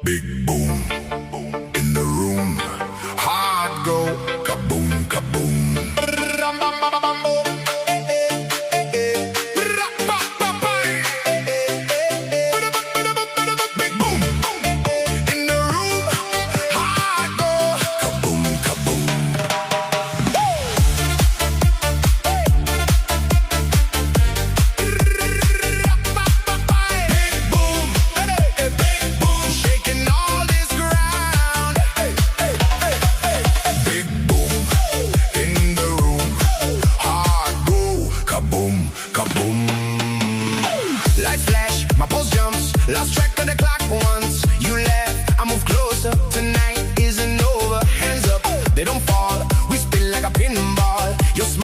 Big boom in the room. Heart go kaboom, kaboom. Big boom in the room. Heart go kaboom, kaboom. Big boom, shaking all this ground. Big boom in the room. Heart go kaboom, kaboom. Lights flash, my pulse jumps, lost track